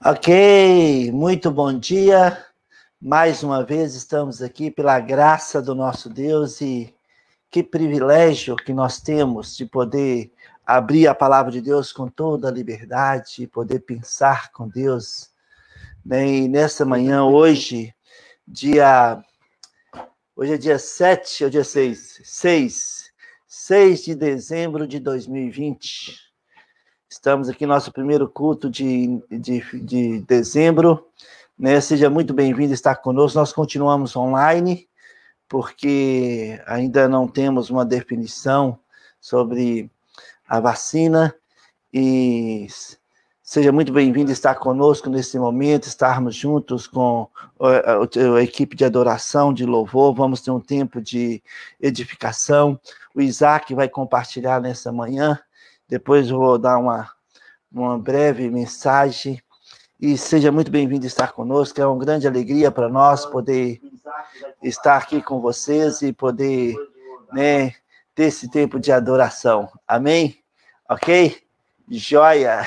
Ok, muito bom dia. Mais uma vez estamos aqui pela graça do nosso Deus e que privilégio que nós temos de poder abrir a palavra de Deus com toda a liberdade, poder pensar com Deus. E nessa manhã, hoje é dia 7 ou dia 6? 6 de dezembro de 2020. Estamos aqui no nosso primeiro culto de dezembro. Seja muito bem-vindo a estar conosco. Nós continuamos online, porque ainda não temos uma definição sobre a vacina. E seja muito bem-vindo a estar conosco nesse momento, estarmos juntos com a equipe de adoração, de louvor. Vamos ter um tempo de edificação. O Isaac vai compartilhar nessa manhã. Depois eu vou dar uma breve mensagem. E seja muito bem-vindo a estar conosco. É uma grande alegria para nós poder estar aqui com vocês e poder ter esse tempo de adoração. Amém? Ok? Joia!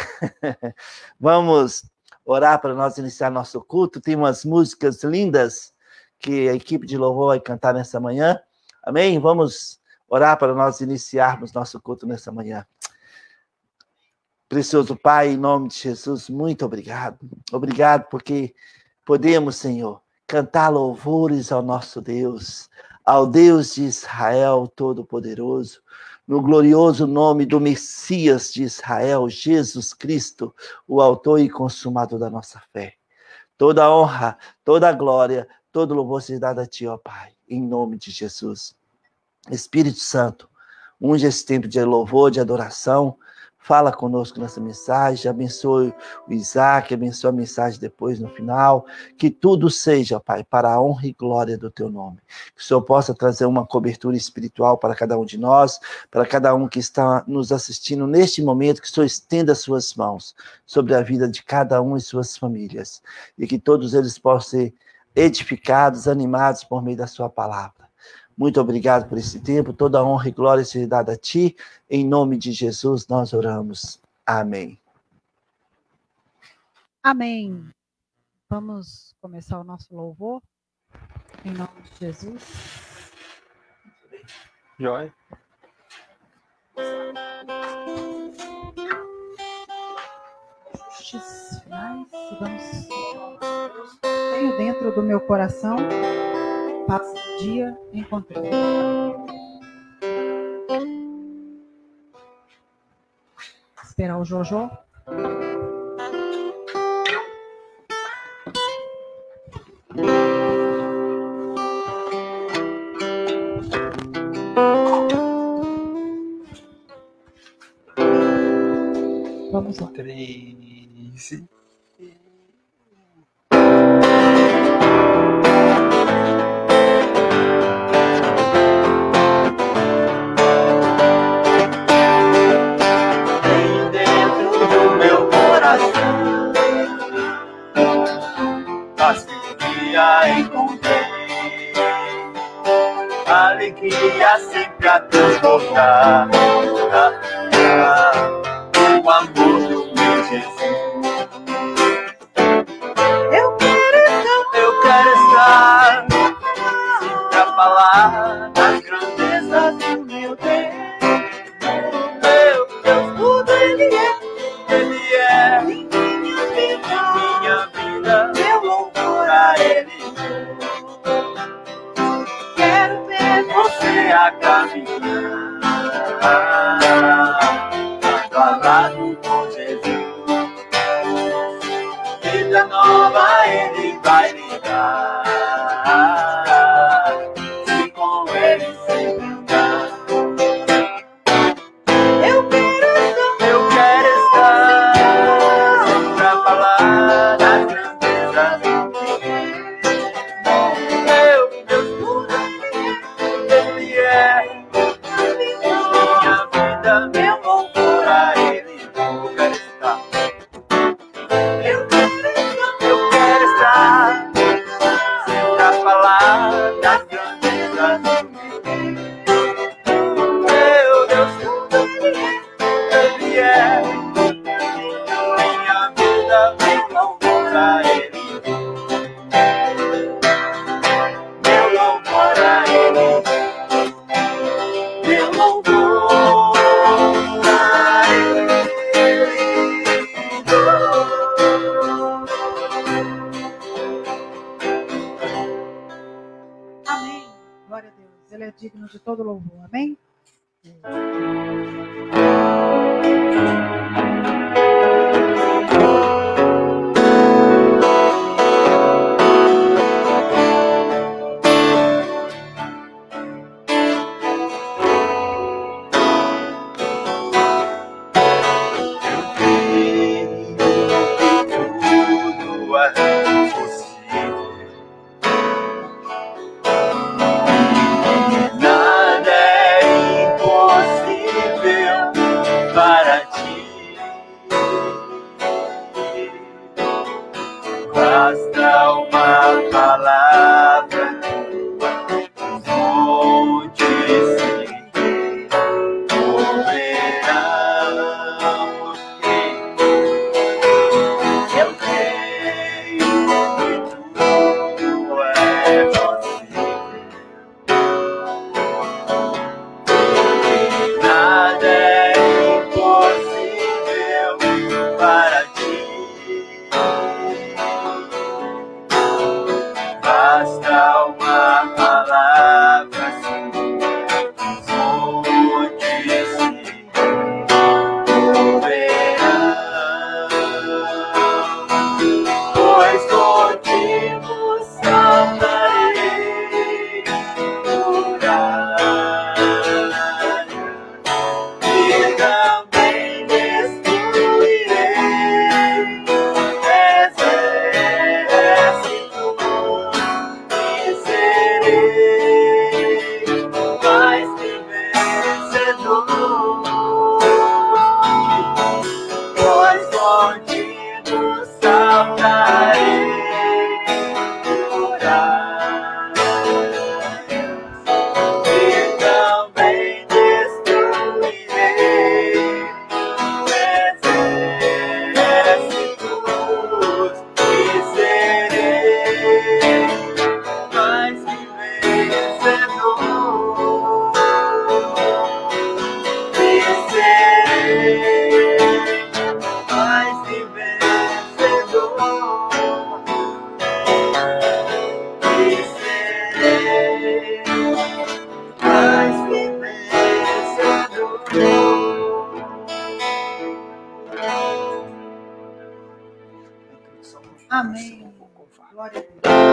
Vamos orar para nós iniciar nosso culto. Tem umas músicas lindas que a equipe de louvor vai cantar nessa manhã. Amém? Vamos orar para nós iniciarmos nosso culto nessa manhã. Precioso Pai, em nome de Jesus, muito obrigado. Obrigado porque podemos, Senhor, cantar louvores ao nosso Deus, ao Deus de Israel Todo-Poderoso, no glorioso nome do Messias de Israel, Jesus Cristo, o autor e consumador da nossa fé. Toda honra, toda glória, todo louvor seja dado a Ti, ó Pai, em nome de Jesus. Espírito Santo, unge esse tempo de louvor, de adoração. Fala conosco nessa mensagem, abençoe o Isaac, abençoe a mensagem depois no final, que tudo seja, Pai, para a honra e glória do Teu nome. Que o Senhor possa trazer uma cobertura espiritual para cada um de nós, para cada um que está nos assistindo neste momento, que o Senhor estenda as suas mãos sobre a vida de cada um e suas famílias, e que todos eles possam ser edificados, animados por meio da sua palavra. Muito obrigado por esse tempo, toda a honra e glória seja dada a Ti. Em nome de Jesus nós oramos. Amém. Amém. Vamos começar o nosso louvor. Em nome de Jesus. Joia. Ajustes finais. Tenho dentro do meu coração paz do dia encontrei. Esperar o Jojo. Vamos lá. 3. Encontrei alegria sempre a transportar o amor do meu Jesus. Eu quero estar sempre a falar das grandezas do meu Deus. Meu Deus, tudo Ele é minha vida, meu louvor a Ele. Quero ver você a caminhar lado a lado com Jesus. Vida nova Ele vai lhe dar, se com Ele sempre andar. Eu quero estar sempre a falar das grandezas do meu Deus. Ele é minha vida, meu louvor a Ele. Eu quero estar. Eu quero estar digno de todo louvor. Amém? Basta uma palavra, vou te seguir, moverão eu creio que tudo é possível, nada é impossível para ti. Basta uma palavra, vou te seguir, moverão, pois contigo saltarei por áreas e também destruirei exércitos. Mais que vencedor, pois contigo saltarei por áreas e também destruirei exércitos e serei mais que vencedor, e serei mais que vencedor, e serei mais que vencedor. Amém. Glória a Deus.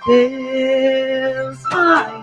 Deus maior.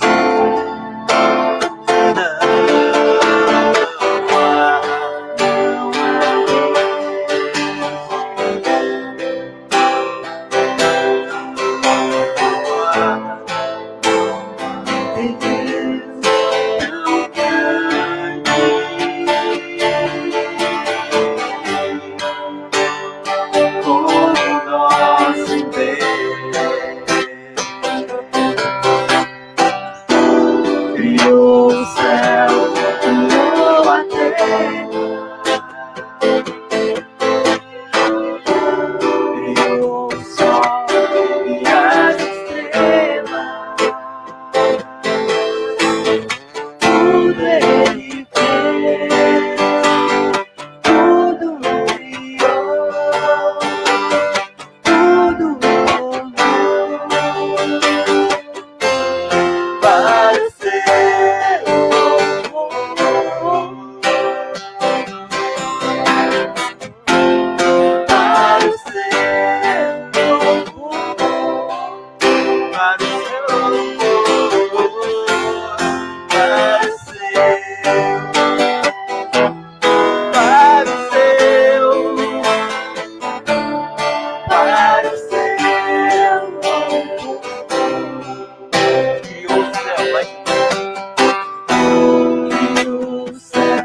o céu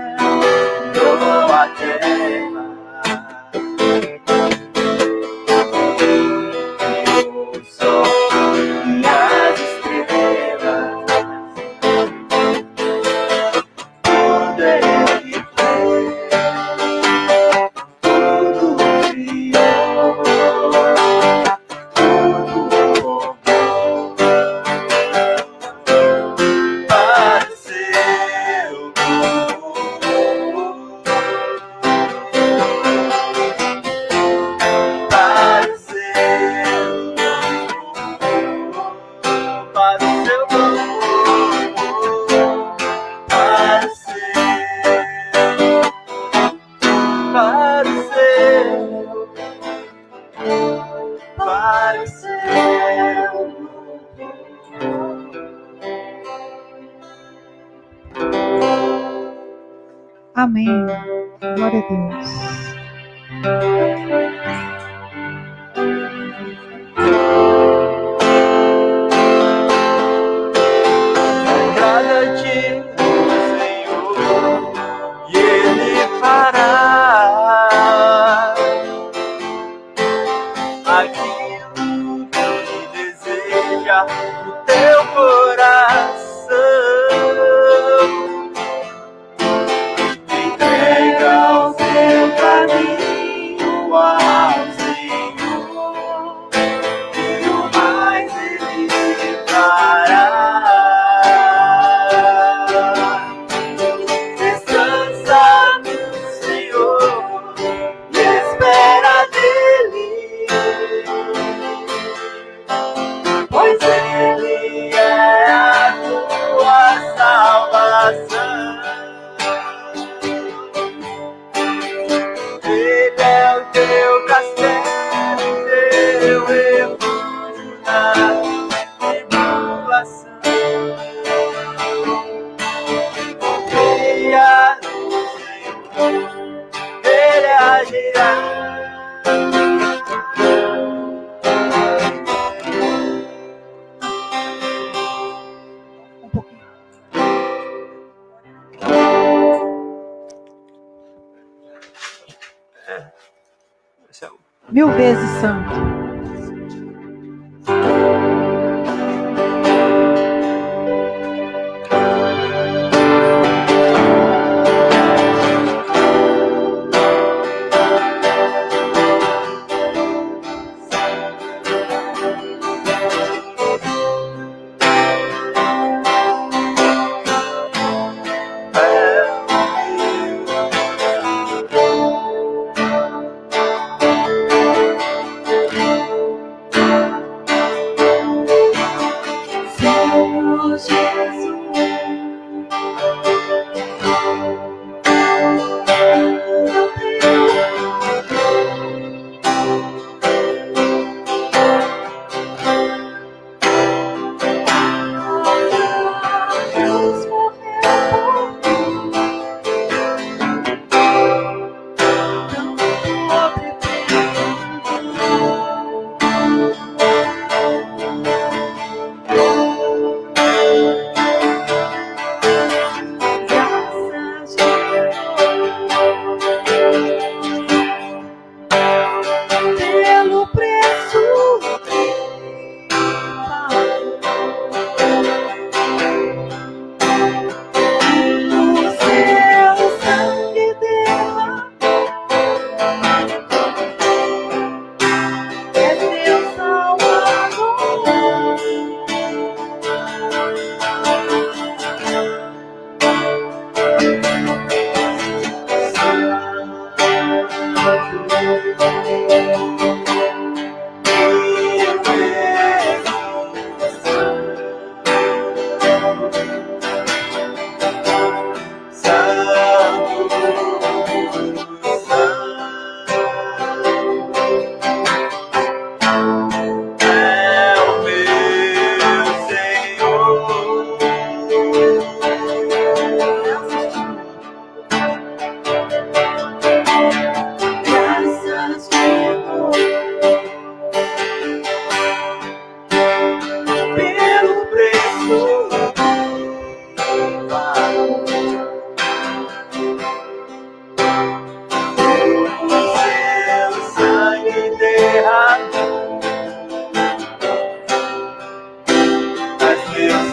criou a terra, criou o sol e as estrelas, tudo ele fez, tudo criou, tudo formou para o seu povo, para o seu povo, para o seu povo, para o seu. Amém. Glória a Deus. Agrada-te o Senhor e Ele fará aquilo que deseja o teu coração. Entrega o seu caminho ao Senhor e o mais Ele fará. Descansa no Senhor e espera dele, pois Ele é a tua salvação. Ele é o teu castelo, teu refúgio na tribulação. Confia no Senhor, Ele agirá. Um pouquinho. Esse é o 1000 vezes santo. Senhor Jesus.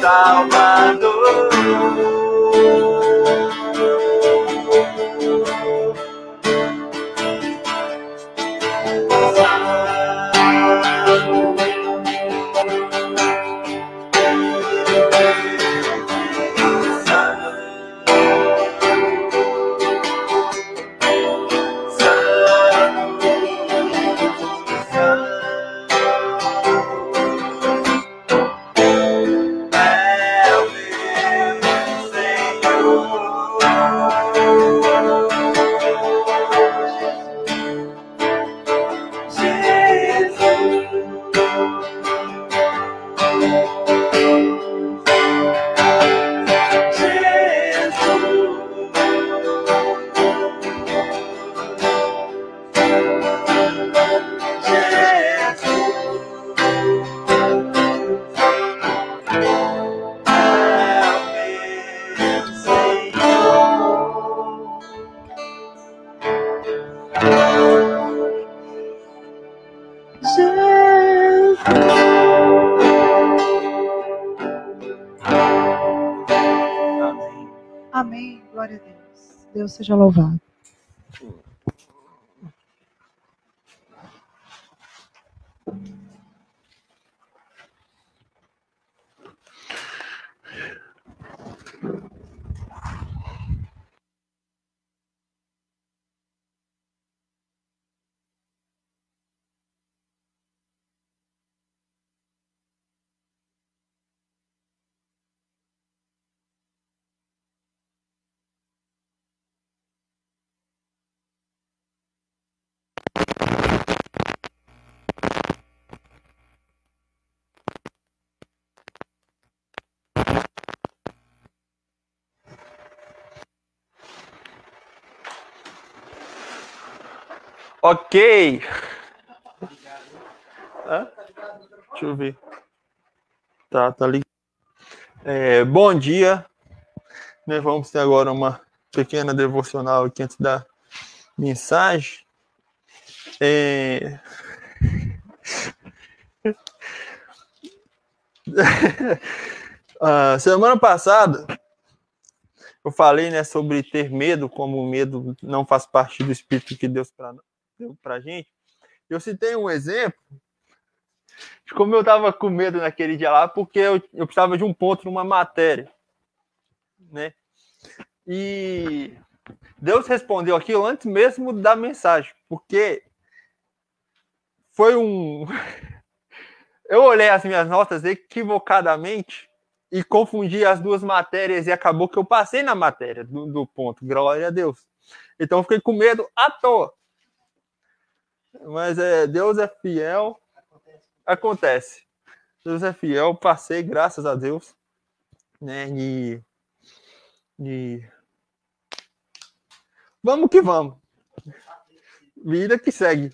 Salvador. Amém. Glória a Deus. Deus seja louvado. Ok. Hã? Deixa eu ver. Tá ligado. Bom dia. Nós vamos ter agora uma pequena devocional aqui antes da mensagem. Semana passada eu falei, né, sobre ter medo, como o medo não faz parte do espírito que Deus deu pra gente. Eu citei um exemplo de como eu estava com medo naquele dia lá, porque eu precisava de um ponto numa matéria, né? E Deus respondeu aquilo antes mesmo da mensagem, porque foi eu olhei as minhas notas equivocadamente e confundi as duas matérias e acabou que eu passei na matéria do ponto, glória a Deus. Então eu fiquei com medo à toa. Mas Deus é fiel. Acontece. Deus é fiel, passei, graças a Deus. Né? E vamos que vamos. Vida que segue.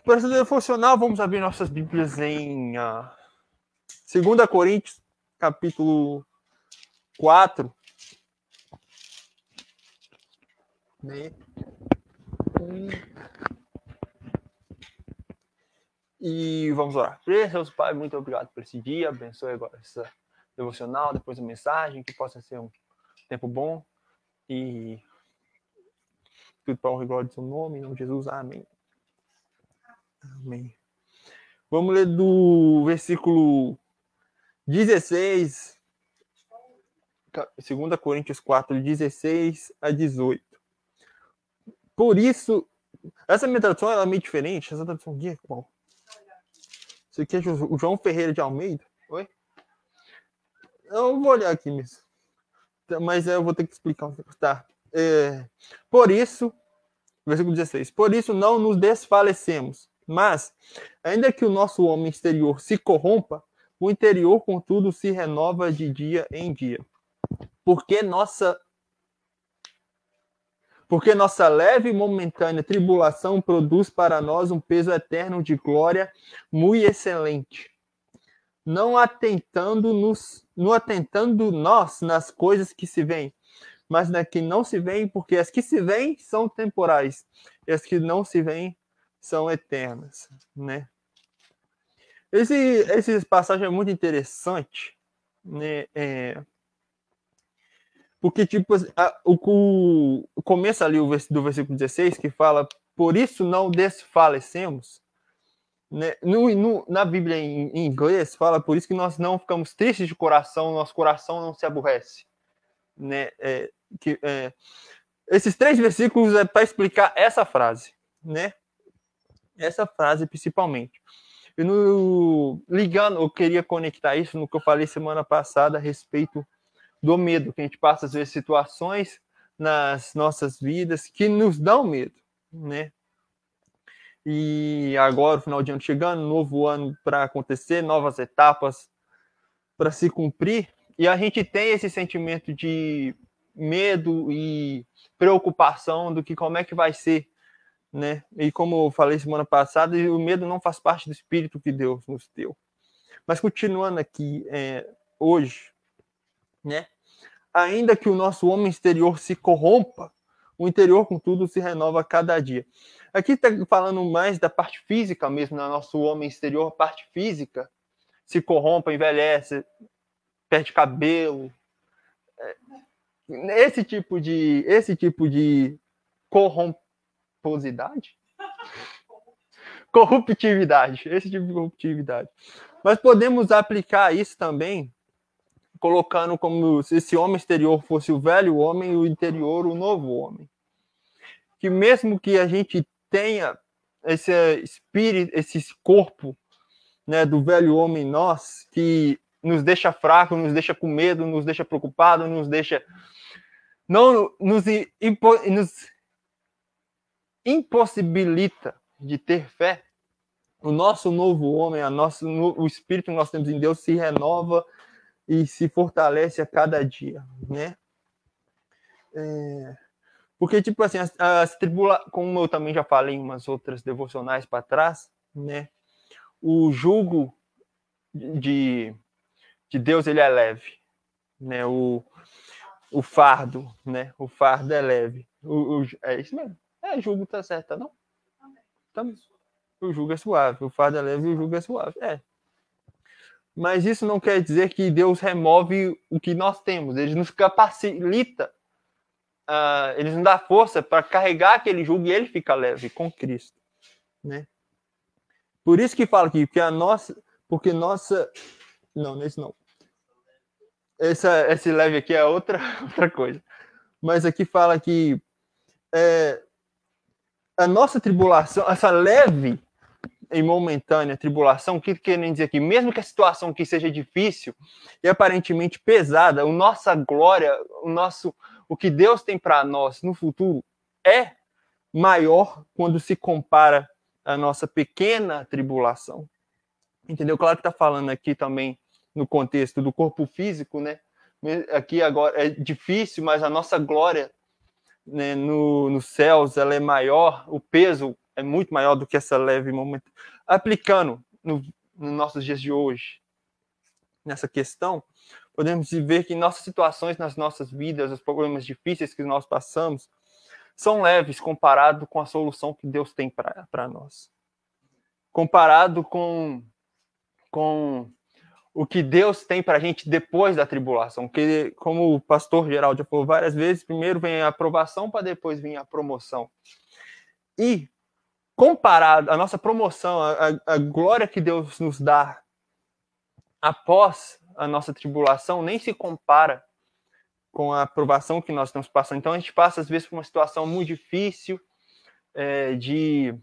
Para essa devocional, vamos abrir nossas Bíblias em 2 Coríntios, capítulo 4. Né? E vamos orar. Deus Pai, muito obrigado por esse dia. Abençoe agora essa devocional, depois a mensagem, que possa ser um tempo bom. E tudo para o glória do seu nome, em nome de Jesus. Amém. Amém. Vamos ler do versículo 16, 2 Coríntios 4, 16 a 18. Por isso, essa minha tradução ela é meio diferente. Essa tradução aqui é qual? Isso aqui é o João Ferreira de Almeida. Oi? Eu vou olhar aqui mesmo. Mas eu vou ter que explicar. Tá. Por isso, versículo 16. Por isso não nos desfalecemos. Mas, ainda que o nosso homem exterior se corrompa, o interior, contudo, se renova de dia em dia. Porque nossa leve e momentânea tribulação produz para nós um peso eterno de glória muito excelente. Não atentando nós nas coisas que se veem, mas nas que não se veem, porque as que se veem são temporais, e as que não se veem são eternas, né? Esse passagem é muito interessante, né? Porque, tipo, começa ali do versículo 16, que fala, por isso não desfalecemos. Né? Na Bíblia em inglês, fala, por isso que nós não ficamos tristes de coração, nosso coração não se aborrece. Né? Esses 3 versículos é para explicar essa frase. Né? Essa frase, principalmente. Ligando, eu queria conectar isso no que eu falei semana passada a respeito do medo, que a gente passa, às vezes, situações nas nossas vidas que nos dão medo, né? E agora, o final de ano chegando, novo ano para acontecer, novas etapas para se cumprir, e a gente tem esse sentimento de medo e preocupação do que como é que vai ser, né? E como eu falei semana passada, o medo não faz parte do espírito que Deus nos deu. Mas continuando aqui, hoje, né? Ainda que o nosso homem exterior se corrompa, o interior, contudo, se renova a cada dia. Aqui está falando mais da parte física mesmo, no nosso homem exterior, a parte física se corrompe, envelhece, perde cabelo. Esse tipo de corromposidade? Corruptividade. Esse tipo de corruptividade. Mas podemos aplicar isso também colocando como se esse homem exterior fosse o velho homem e o interior o novo homem. Que mesmo que a gente tenha esse espírito, esse corpo, né, do velho homem em nós, que nos deixa fraco, nos deixa com medo, nos deixa preocupado, nos deixa... nos impossibilita de ter fé, o nosso novo homem, o espírito que nós temos em Deus se renova e se fortalece a cada dia, né? Porque, tipo assim, como eu também já falei em umas outras devocionais para trás, né? O jugo de Deus, ele é leve, né? O fardo, né? O fardo é leve. É isso mesmo. Jugo tá certo, tá não? Também. O jugo é suave. O fardo é leve e o jugo é suave. Mas isso não quer dizer que Deus remove o que nós temos. Ele nos capacita, ele nos dá força para carregar aquele jugo e ele fica leve com Cristo, né? Por isso que fala aqui, porque nossa... Não, nesse não. Esse leve aqui é outra coisa. Mas aqui fala que a nossa tribulação, essa leve e momentânea tribulação, o que querem dizer aqui? Mesmo que a situação aqui seja difícil e aparentemente pesada, a nossa glória, o que Deus tem para nós no futuro é maior quando se compara à nossa pequena tribulação. Entendeu? Claro que está falando aqui também no contexto do corpo físico, né? Aqui agora é difícil, mas a nossa glória, né, nos céus, ela é maior, o peso é muito maior do que essa leve momento. Aplicando nos nossos dias de hoje, nessa questão, podemos ver que nossas situações nas nossas vidas, os problemas difíceis que nós passamos, são leves comparado com a solução que Deus tem para nós. Comparado com o que Deus tem para a gente depois da tribulação. Que, como o pastor Geraldo já falou várias vezes, primeiro vem a aprovação para depois vir a promoção. E comparado a nossa promoção, a glória que Deus nos dá após a nossa tribulação, nem se compara com a aprovação que nós estamos passando. Então a gente passa às vezes por uma situação muito difícil, de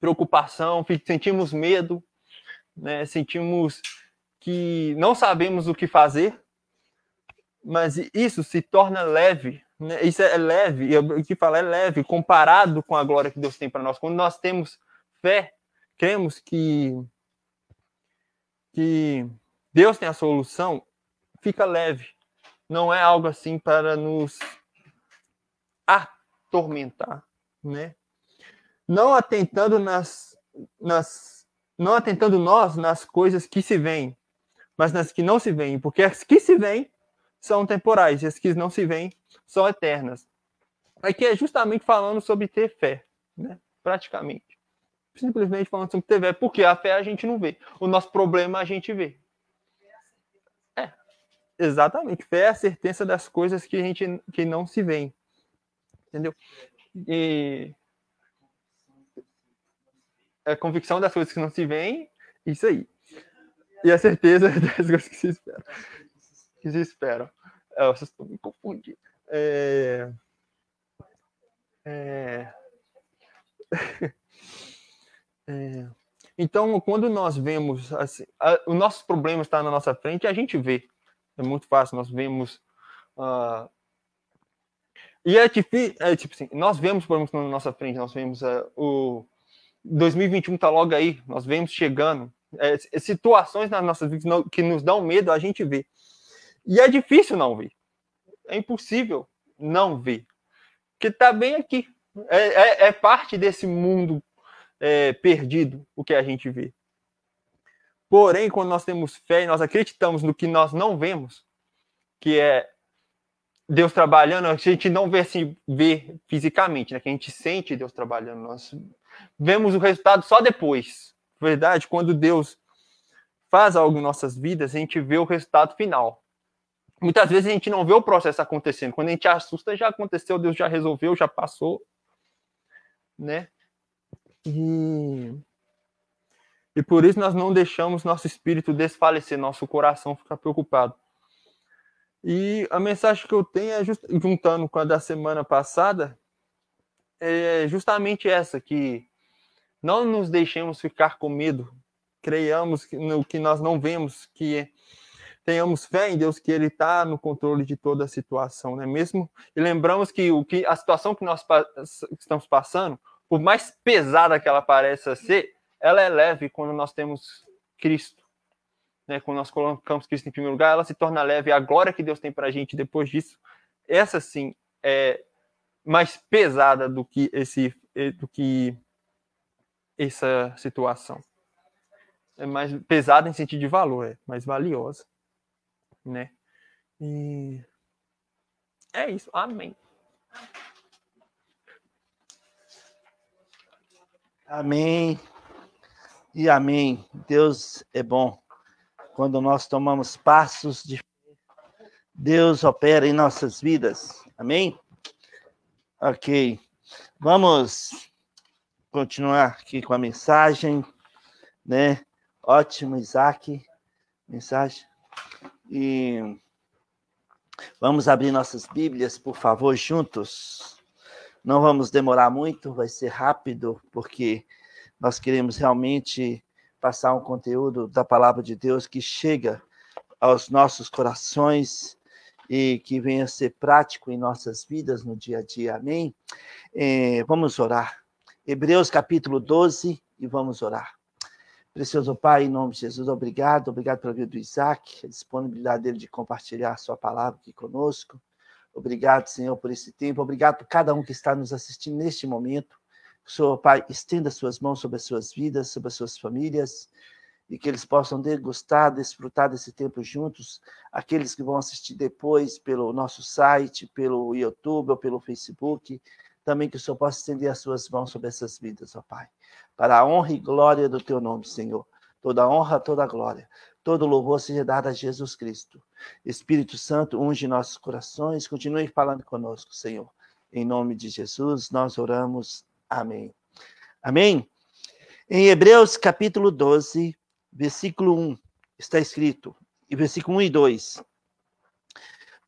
preocupação, sentimos medo, né? Sentimos que não sabemos o que fazer, mas isso se torna leve, né? Isso é leve, e o que fala é leve, comparado com a glória que Deus tem para nós. Quando nós temos fé, cremos que Deus tem a solução, fica leve. Não é algo assim para nos atormentar, né? Não atentando não atentando nós nas coisas que se veem, mas nas que não se veem, porque as que se veem são temporais e as que não se veem são eternas. Aqui é justamente falando sobre ter fé, né? Praticamente. simplesmente falando sobre ter fé, porque a fé a gente não vê. O nosso problema a gente vê. Exatamente. Fé é a certeza das coisas que não se veem. Entendeu? E a convicção das coisas que não se veem, isso aí. E a certeza das coisas que se esperam. Que se esperam. Vocês estão me confundindo. Então, quando nós vemos assim, os nossos problemas estão na nossa frente, a gente vê. É muito fácil, nós vemos. E é difícil, tipo assim, nós vemos problemas na nossa frente, nós vemos o 2021 está logo aí, nós vemos chegando. Situações nas nossas vidas que nos dão medo, a gente vê. E é difícil não ver. É impossível não ver. Porque está bem aqui. É parte desse mundo perdido o que a gente vê. Porém, quando nós temos fé e nós acreditamos no que nós não vemos, que é Deus trabalhando, a gente não vê assim, vê fisicamente, né? Que a gente sente Deus trabalhando. Nós vemos o resultado só depois. Verdade, quando Deus faz algo em nossas vidas, a gente vê o resultado final. Muitas vezes a gente não vê o processo acontecendo. Quando a gente assusta, já aconteceu, Deus já resolveu, já passou, né? E por isso nós não deixamos nosso espírito desfalecer, nosso coração ficar preocupado. E a mensagem que eu tenho é juntando com a da semana passada, é justamente essa, que não nos deixemos ficar com medo, creiamos no que nós não vemos, que tenhamos fé em Deus, que Ele está no controle de toda a situação, né? Mesmo, e lembramos que a situação que nós estamos passando, por mais pesada que ela pareça ser, ela é leve quando nós temos Cristo. Né? Quando nós colocamos Cristo em primeiro lugar, ela se torna leve. A glória que Deus tem para a gente depois disso, essa sim é mais pesada do que essa situação. É mais pesada em sentido de valor, é mais valiosa, né? E é isso. Amém. Amém e amém. Deus é bom. Quando nós tomamos passos de fé, Deus opera em nossas vidas. Amém? Ok. Vamos continuar aqui com a mensagem, né? Ótimo, Isaac. Mensagem. E vamos abrir nossas Bíblias, por favor, juntos. Não vamos demorar muito, vai ser rápido, porque nós queremos realmente passar um conteúdo da palavra de Deus que chega aos nossos corações e que venha a ser prático em nossas vidas no dia a dia. Amém? Vamos orar. Hebreus capítulo 12 e vamos orar. Precioso Pai, em nome de Jesus, obrigado pela vida do Isaac, a disponibilidade dele de compartilhar a sua palavra aqui conosco. Obrigado, Senhor, por esse tempo. Obrigado por cada um que está nos assistindo neste momento. Senhor, Pai, estenda suas mãos sobre as suas vidas, sobre as suas famílias, e que eles possam degustar, desfrutar desse tempo juntos. Aqueles que vão assistir depois pelo nosso site, pelo YouTube ou pelo Facebook, também que o Senhor possa estender as suas mãos sobre essas vidas, ó Pai. Para a honra e glória do teu nome, Senhor. Toda honra, toda glória, todo louvor seja dado a Jesus Cristo. Espírito Santo, unge nossos corações, continue falando conosco, Senhor. Em nome de Jesus, nós oramos. Amém. Amém? Em Hebreus capítulo 12, versículo 1, está escrito, e versículo 1 e 2.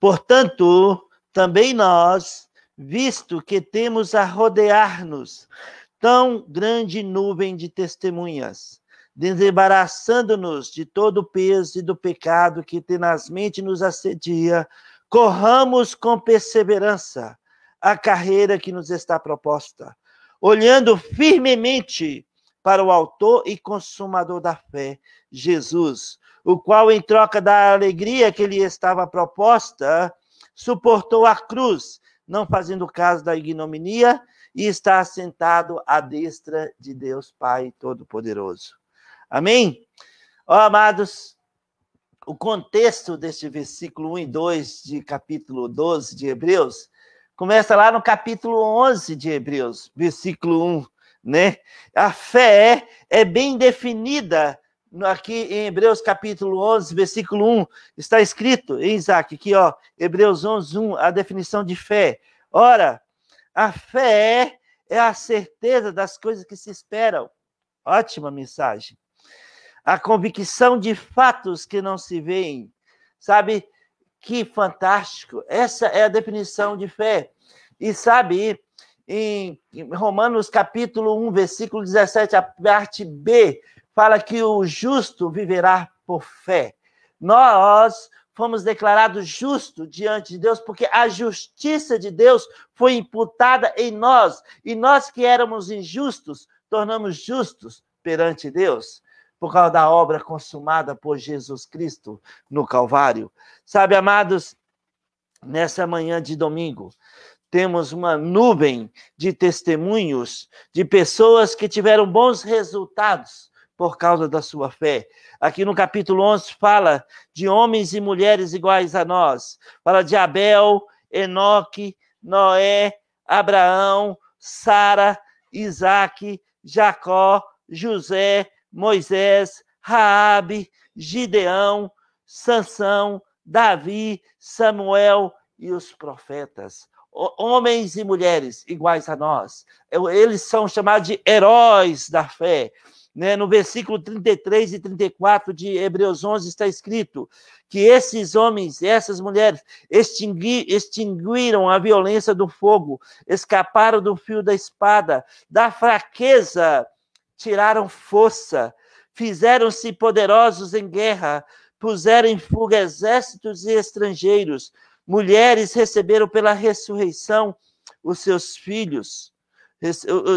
Portanto, também nós, visto que temos a rodear-nos tão grande nuvem de testemunhas, desembaraçando-nos de todo o peso e do pecado que tenazmente nos assedia, corramos com perseverança a carreira que nos está proposta, olhando firmemente para o autor e consumador da fé, Jesus, o qual, em troca da alegria que lhe estava proposta, suportou a cruz, não fazendo caso da ignominia, e está assentado à destra de Deus Pai Todo-Poderoso. Amém? Ó, amados, o contexto deste versículo 1 e 2 de capítulo 12 de Hebreus começa lá no capítulo 11 de Hebreus, versículo 1. né? A fé é bem definida aqui em Hebreus capítulo 11, versículo 1. Está escrito, Isaac, aqui, ó, Hebreus 11, 1, a definição de fé. Ora, a fé é a certeza das coisas que se esperam. Ótima mensagem. A convicção de fatos que não se veem. Sabe? Que fantástico. Essa é a definição de fé. E sabe, em Romanos capítulo 1, versículo 17, a parte B, fala que o justo viverá por fé. Nós fomos declarados justos diante de Deus, porque a justiça de Deus foi imputada em nós. E nós que éramos injustos, tornamos justos perante Deus, por causa da obra consumada por Jesus Cristo no Calvário. Sabe, amados, nessa manhã de domingo, temos uma nuvem de testemunhos de pessoas que tiveram bons resultados por causa da sua fé. Aqui no capítulo 11 fala de homens e mulheres iguais a nós. Fala de Abel, Enoque, Noé, Abraão, Sara, Isaac, Jacó, José, Moisés, Raabe, Gideão, Sansão, Davi, Samuel e os profetas. Homens e mulheres iguais a nós. Eles são chamados de heróis da fé. Né? No versículo 33 e 34 de Hebreus 11 está escrito que esses homens e essas mulheres extinguiram a violência do fogo, escaparam do fio da espada, da fraqueza tiraram força, fizeram-se poderosos em guerra, puseram em fuga exércitos e estrangeiros. Mulheres receberam pela ressurreição os seus filhos,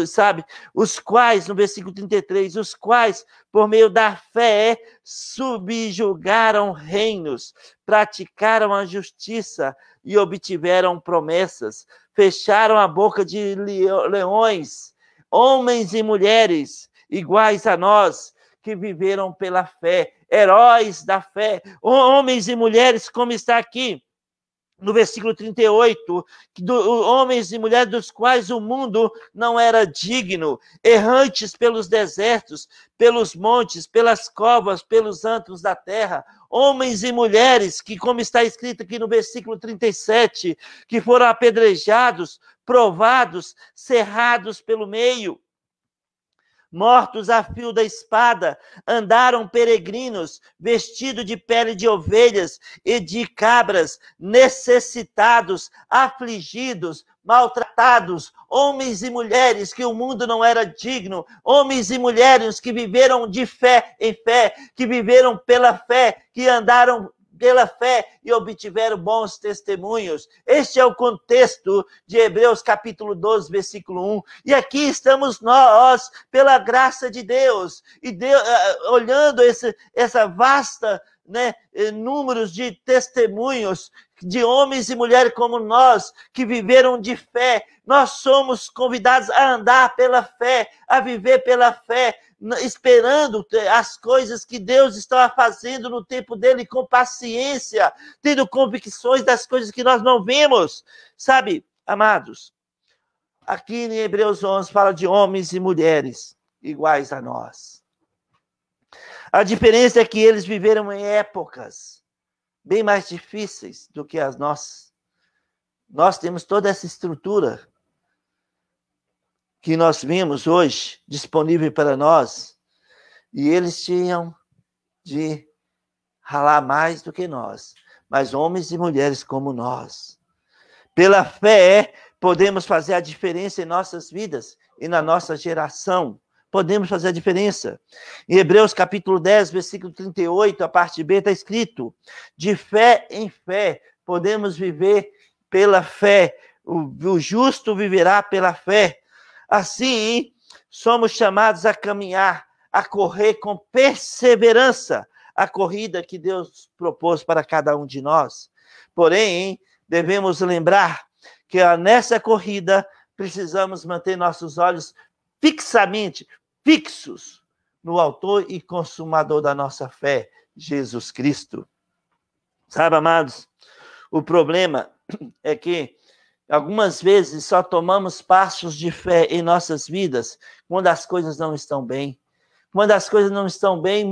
sabe? Os quais, no versículo 33, os quais, por meio da fé, subjugaram reinos, praticaram a justiça e obtiveram promessas, fecharam a boca de leões, homens e mulheres iguais a nós, que viveram pela fé, heróis da fé, homens e mulheres, como está aqui, no versículo 38, homens e mulheres dos quais o mundo não era digno, errantes pelos desertos, pelos montes, pelas covas, pelos antros da terra, homens e mulheres que, como está escrito aqui no versículo 37, que foram apedrejados, provados, cerrados pelo meio, mortos a fio da espada, andaram peregrinos, vestidos de pele de ovelhas e de cabras, necessitados, afligidos, maltratados, homens e mulheres que o mundo não era digno, homens e mulheres que viveram de fé em fé, que viveram pela fé, que andaram pela fé e obtiveram bons testemunhos. Este é o contexto de Hebreus capítulo 12, versículo 1. E aqui estamos nós, pela graça de Deus, e Deus, olhando essa vasta, né, números de testemunhos de homens e mulheres como nós, que viveram de fé. Nós somos convidados a andar pela fé, a viver pela fé, esperando as coisas que Deus estava fazendo no tempo dele, com paciência, tendo convicções das coisas que nós não vemos. Sabe, amados, aqui em Hebreus 11 fala de homens e mulheres iguais a nós. A diferença é que eles viveram em épocas bem mais difíceis do que as nossas. Nós temos toda essa estrutura que nós vimos hoje disponível para nós, e eles tinham de ralar mais do que nós, mas homens e mulheres como nós. Pela fé, podemos fazer a diferença em nossas vidas e na nossa geração. Podemos fazer a diferença. Em Hebreus capítulo 10, versículo 38, a parte B está escrito: de fé em fé, podemos viver pela fé. O justo viverá pela fé. Assim, somos chamados a caminhar, a correr com perseverança a corrida que Deus propôs para cada um de nós. Porém, devemos lembrar que nessa corrida precisamos manter nossos olhos fixos no autor e consumador da nossa fé, Jesus Cristo. Sabe, amados, o problema é que Algumas vezes só tomamos passos de fé em nossas vidas quando as coisas não estão bem. Quando as coisas não estão bem,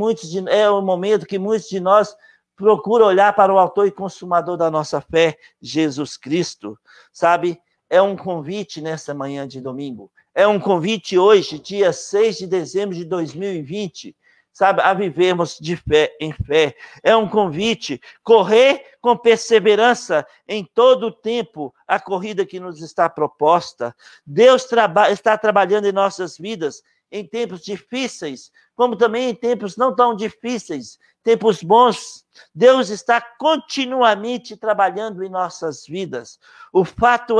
é o momento que muitos de nós procuram olhar para o autor e consumador da nossa fé, Jesus Cristo. Sabe? É um convite nessa manhã de domingo. É um convite hoje, dia 6 de dezembro de 2020, sabe? A vivermos de fé em fé. É um convite, correr com perseverança em todo o tempo a corrida que nos está proposta. Deus está trabalhando em nossas vidas em tempos difíceis, como também em tempos não tão difíceis, tempos bons. Deus está continuamente trabalhando em nossas vidas. O fato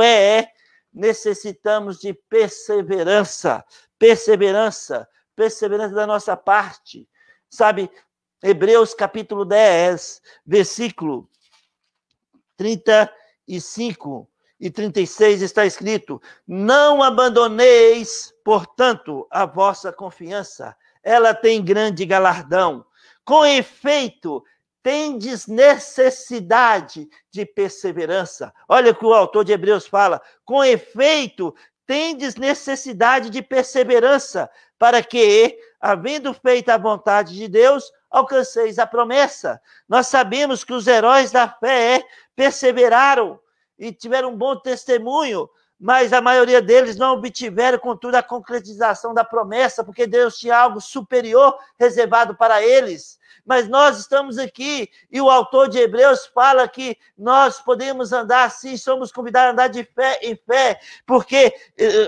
necessitamos de perseverança da nossa parte. Sabe, Hebreus capítulo 10, versículo 35 e 36 está escrito: não abandoneis, portanto, a vossa confiança, ela tem grande galardão. Com efeito, tendes necessidade de perseverança. Olha o que o autor de Hebreus fala: com efeito, tendes necessidade de perseverança, para que, havendo feito a vontade de Deus, alcanceis a promessa. Nós sabemos que os heróis da fé perseveraram e tiveram um bom testemunho, mas a maioria deles não obtiveram, contudo, a concretização da promessa, porque Deus tinha algo superior reservado para eles. Mas nós estamos aqui, e o autor de Hebreus fala que nós podemos andar assim, somos convidados a andar de fé em fé, porque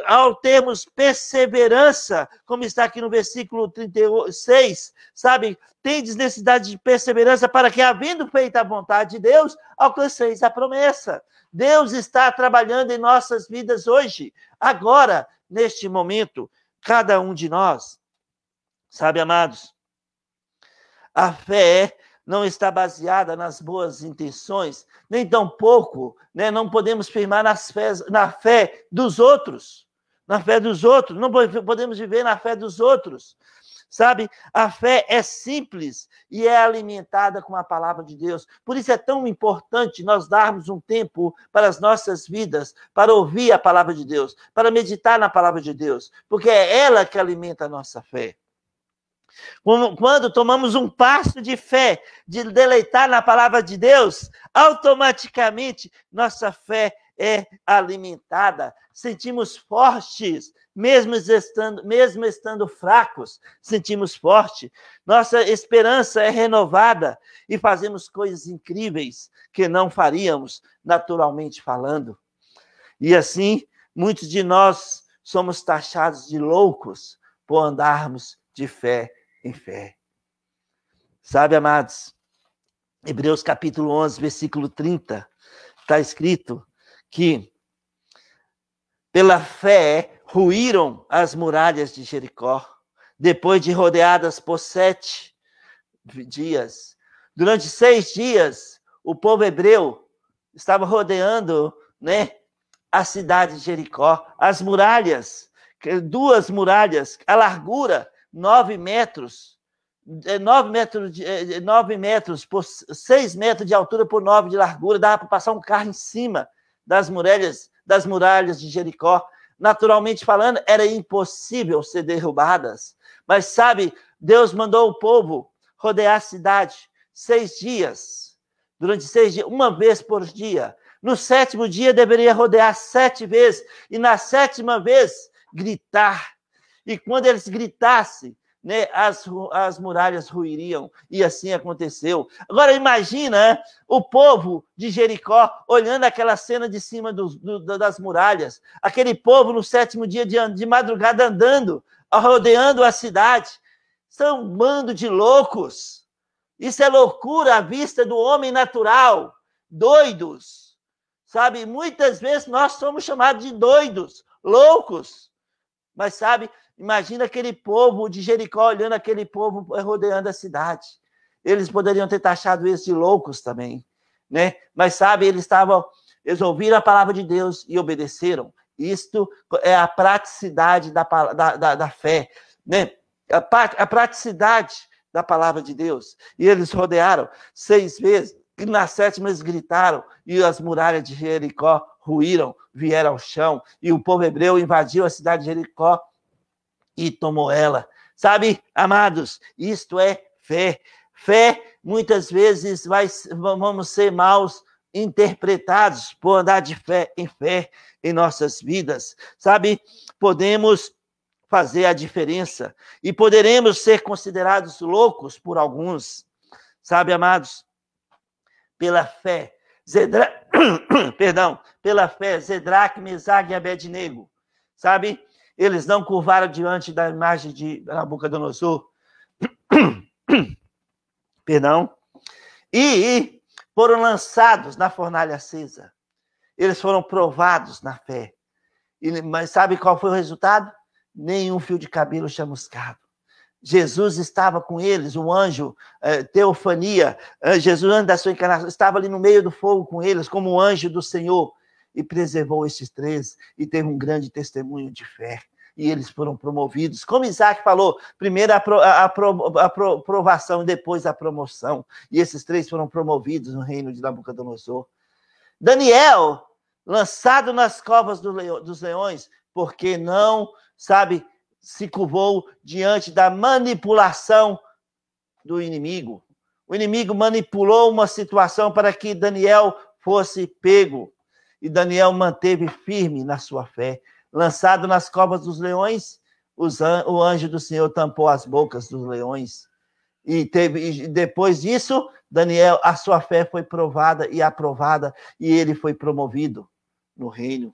ao termos perseverança, como está aqui no versículo 36, sabe, tendes necessidade de perseverança para que, havendo feito a vontade de Deus, alcanceis a promessa. Deus está trabalhando em nossas vidas hoje, agora, neste momento, cada um de nós. Sabe, amados, a fé não está baseada nas boas intenções, nem tampouco, né, não podemos firmar na fé dos outros. Na fé dos outros, não podemos viver na fé dos outros. Sabe, a fé é simples e é alimentada com a palavra de Deus. Por isso é tão importante nós darmos um tempo para as nossas vidas, para ouvir a palavra de Deus, para meditar na palavra de Deus, porque é ela que alimenta a nossa fé. Quando tomamos um passo de fé, de deleitar na palavra de Deus, automaticamente nossa fé é alimentada. Sentimos fortes, mesmo estando fracos, sentimos forte. Nossa esperança é renovada e fazemos coisas incríveis que não faríamos naturalmente falando. E assim, muitos de nós somos taxados de loucos por andarmos de fé em fé. Sabe, amados, Hebreus capítulo 11, versículo 30, está escrito que pela fé ruíram as muralhas de Jericó, depois de rodeadas por 7 dias. Durante 6 dias, o povo hebreu estava rodeando, né, a cidade de Jericó, as muralhas, 2 muralhas, a largura 9 metros, 9 metros por 6 metros de altura por 9 de largura, dava para passar um carro em cima das muralhas de Jericó. Naturalmente falando, era impossível ser derrubadas. Mas sabe, Deus mandou o povo rodear a cidade 6 dias, durante 6 dias, uma vez por dia. No 7º dia deveria rodear 7 vezes, e na 7ª vez gritar. E quando eles gritassem, né, as muralhas ruiriam, e assim aconteceu. Agora imagina o povo de Jericó olhando aquela cena de cima das muralhas, aquele povo no 7º dia de madrugada andando, rodeando a cidade. São um bando de loucos. Isso é loucura à vista do homem natural, doidos. Sabe, muitas vezes nós somos chamados de doidos, loucos. Mas sabe, imagina aquele povo de Jericó olhando aquele povo rodeando a cidade. Eles poderiam ter taxado eles de loucos também, né? Mas sabe, eles ouviram a palavra de Deus e obedeceram. Isto é a praticidade da fé, né? A praticidade da palavra de Deus. E eles rodearam 6 vezes. E na sétima eles gritaram, e as muralhas de Jericó ruíram, vieram ao chão, e o povo hebreu invadiu a cidade de Jericó e tomou ela. Sabe, amados, isto é fé. Fé, muitas vezes, vamos ser maus interpretados por andar de fé em nossas vidas. Sabe, podemos fazer a diferença e poderemos ser considerados loucos por alguns. Sabe, amados, pela fé, pela fé, Zedraque, Mesaque e Abednego, sabe? Eles não curvaram diante da imagem de Nabucodonosor, e foram lançados na fornalha acesa. Eles foram provados na fé. Mas sabe qual foi o resultado? Nenhum fio de cabelo chamuscado. Jesus estava com eles, o anjo, teofania, Jesus, antes da sua encarnação, estava ali no meio do fogo com eles, como o anjo do Senhor, e preservou esses três, e teve um grande testemunho de fé. E eles foram promovidos. Como Isaac falou, primeiro a provação e depois a promoção. E esses três foram promovidos no reino de Nabucodonosor. Daniel, lançado nas covas dos leões, porque não, sabe, se curvou diante da manipulação do inimigo. O inimigo manipulou uma situação para que Daniel fosse pego. E Daniel manteve firme na sua fé. Lançado nas covas dos leões, o anjo do Senhor tampou as bocas dos leões. E depois disso, Daniel, a sua fé foi provada e aprovada, e ele foi promovido no reino.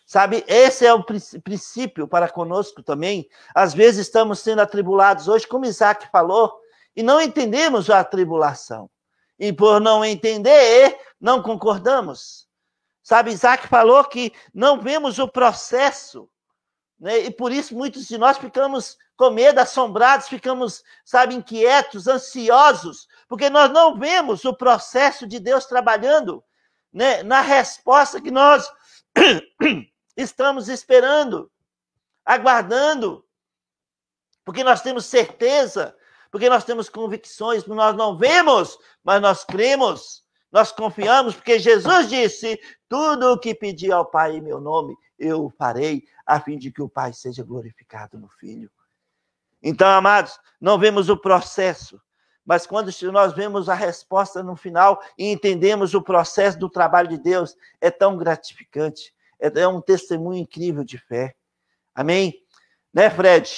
Sabe, esse é o princípio para conosco também. Às vezes estamos sendo atribulados hoje, como Isaac falou, e não entendemos a tribulação. E por não entender, não concordamos. Sabe, Isaac falou que não vemos o processo, né? E por isso muitos de nós ficamos com medo, assombrados, ficamos, sabe, inquietos, ansiosos, porque nós não vemos o processo de Deus trabalhando, né, na resposta que nós estamos esperando, aguardando, porque nós temos certeza, porque nós temos convicções, nós não vemos, mas nós cremos, nós confiamos, porque Jesus disse, tudo o que pedir ao Pai em meu nome, eu o farei, a fim de que o Pai seja glorificado no Filho. Então, amados, não vemos o processo, mas quando nós vemos a resposta no final e entendemos o processo do trabalho de Deus, é tão gratificante, é um testemunho incrível de fé. Amém? Né, Fred?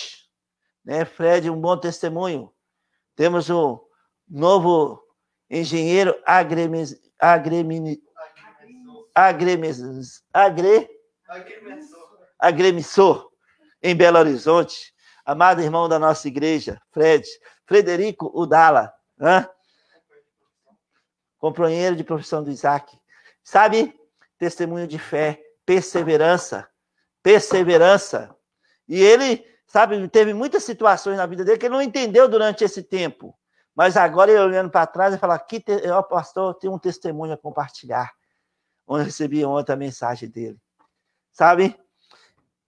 Né, Fred, um bom testemunho. Temos um novo engenheiro agremissor em Belo Horizonte. Amado irmão da nossa igreja, Frederico Udala, companheiro de profissão do Isaac. Sabe? Testemunho de fé, perseverança. E ele, sabe, teve muitas situações na vida dele que ele não entendeu durante esse tempo. Mas agora ele olhando para trás e fala, pastor, tem um testemunho a compartilhar. Onde eu recebi ontem a mensagem dele. Sabe?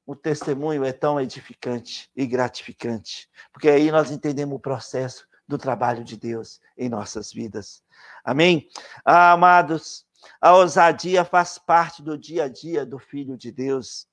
O testemunho é tão edificante e gratificante. Porque aí nós entendemos o processo do trabalho de Deus em nossas vidas. Amém? Amados, a ousadia faz parte do dia a dia do Filho de Deus.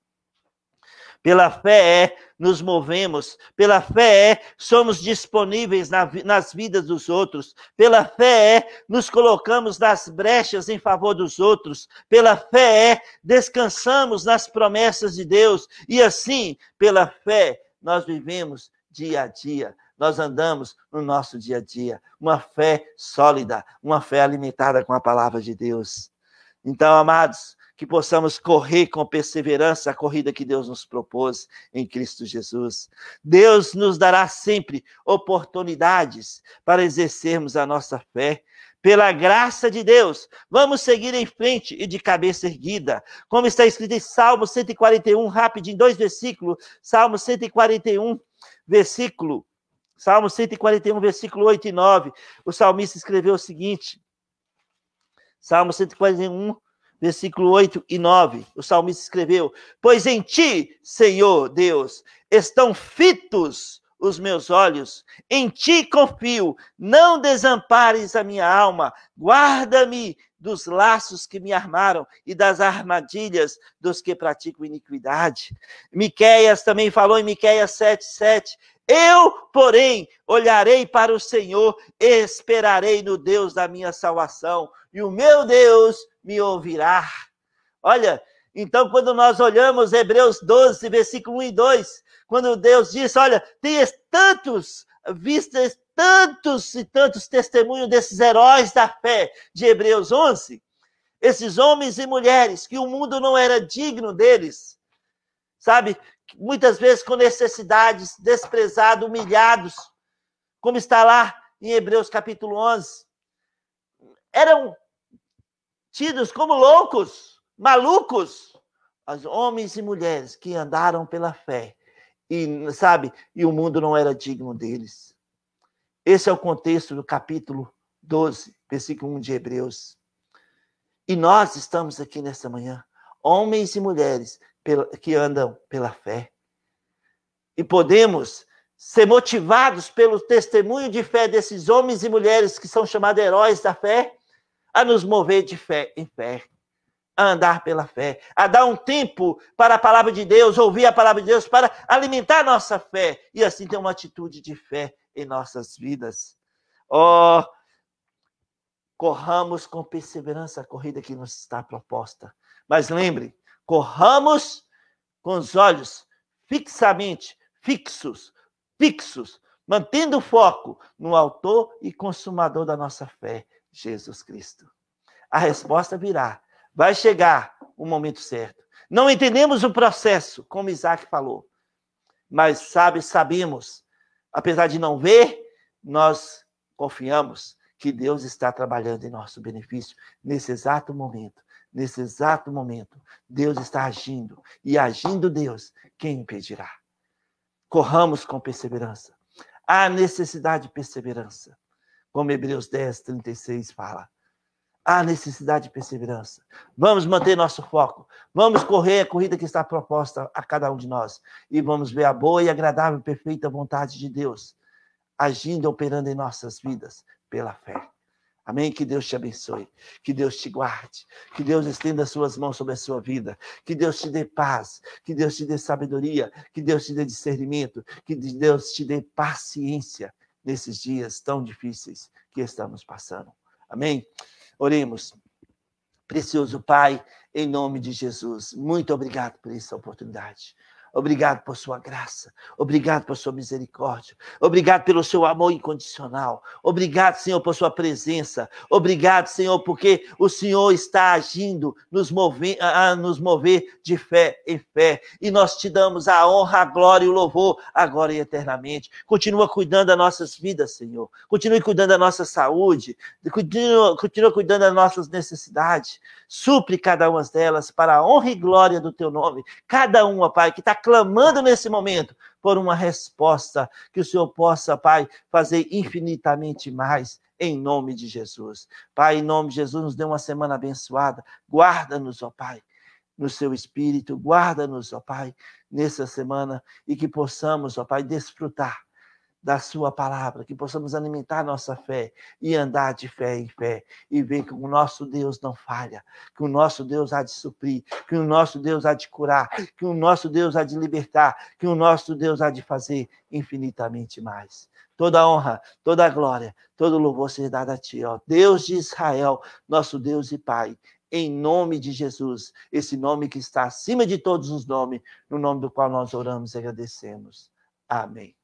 Pela fé nos movemos, pela fé somos disponíveis nas vidas dos outros, pela fé nos colocamos nas brechas em favor dos outros, pela fé descansamos nas promessas de Deus e assim, pela fé, nós vivemos dia a dia, nós andamos no nosso dia a dia, uma fé sólida, uma fé alimentada com a palavra de Deus. Então, amados, que possamos correr com perseverança a corrida que Deus nos propôs em Cristo Jesus. Deus nos dará sempre oportunidades para exercermos a nossa fé. Pela graça de Deus, vamos seguir em frente e de cabeça erguida. Como está escrito em Salmo 141, rapidinho, 2 versículos. Salmo 141, versículo 8 e 9. O salmista escreveu o seguinte. Salmo 141, versículo 8 e 9, o salmista escreveu, pois em ti, Senhor Deus, estão fitos os meus olhos. Em ti confio, não desampares a minha alma. Guarda-me dos laços que me armaram e das armadilhas dos que praticam iniquidade. Miqueias também falou em Miqueias 7:7. Eu, porém, olharei para o Senhor e esperarei no Deus da minha salvação, e o meu Deus me ouvirá. Olha, então quando nós olhamos Hebreus 12, versículo 1 e 2, quando Deus diz, olha, tenhas vistas tantos e tantos testemunhos desses heróis da fé de Hebreus 11, esses homens e mulheres que o mundo não era digno deles, sabe? Muitas vezes com necessidades, desprezados, humilhados, como está lá em Hebreus capítulo 11. Eram tidos como loucos, malucos, os homens e mulheres que andaram pela fé, e, sabe, e o mundo não era digno deles. Esse é o contexto do capítulo 12, versículo 1 de Hebreus. E nós estamos aqui nesta manhã, homens e mulheres que andam pela fé. E podemos ser motivados pelo testemunho de fé desses homens e mulheres que são chamados heróis da fé, a nos mover de fé em fé, a andar pela fé, a dar um tempo para a palavra de Deus, ouvir a palavra de Deus, para alimentar nossa fé, e assim ter uma atitude de fé em nossas vidas. Oh, corramos com perseverança a corrida que nos está proposta. Mas lembre, corramos com os olhos fixos, mantendo o foco no autor e consumador da nossa fé, Jesus Cristo. A resposta virá, vai chegar o momento certo. Não entendemos o processo, como Isaac falou, mas sabemos, apesar de não ver, nós confiamos que Deus está trabalhando em nosso benefício nesse exato momento. Nesse exato momento, Deus está agindo. E agindo Deus, quem impedirá? Corramos com perseverança. Há necessidade de perseverança. Como Hebreus 10, 36 fala. Há necessidade de perseverança. Vamos manter nosso foco. Vamos correr a corrida que está proposta a cada um de nós. E vamos ver a boa e agradável e perfeita vontade de Deus, agindo e operando em nossas vidas pela fé. Amém? Que Deus te abençoe, que Deus te guarde, que Deus estenda as suas mãos sobre a sua vida, que Deus te dê paz, que Deus te dê sabedoria, que Deus te dê discernimento, que Deus te dê paciência nesses dias tão difíceis que estamos passando. Amém? Oremos. Precioso Pai, em nome de Jesus, muito obrigado por essa oportunidade. Obrigado por sua graça, obrigado por sua misericórdia, obrigado pelo seu amor incondicional, obrigado, Senhor, por sua presença, obrigado, Senhor, porque o Senhor está agindo, nos mover de fé em fé, e nós te damos a honra, a glória e o louvor, agora e eternamente. Continua cuidando das nossas vidas, Senhor, continue cuidando da nossa saúde, continua cuidando das nossas necessidades, supre cada uma delas para a honra e glória do teu nome, cada uma, Pai, que está clamando nesse momento por uma resposta, que o Senhor possa, Pai, fazer infinitamente mais, em nome de Jesus. Pai, em nome de Jesus, nos dê uma semana abençoada, guarda-nos, ó Pai, no seu Espírito, guarda-nos, ó Pai, nessa semana, e que possamos, ó Pai, desfrutar da sua palavra, que possamos alimentar nossa fé e andar de fé em fé e ver que o nosso Deus não falha, que o nosso Deus há de suprir, que o nosso Deus há de curar, que o nosso Deus há de libertar, que o nosso Deus há de fazer infinitamente mais. Toda honra, toda glória, todo louvor seja dado a ti, ó Deus de Israel, nosso Deus e Pai, em nome de Jesus, esse nome que está acima de todos os nomes, no nome do qual nós oramos e agradecemos. Amém.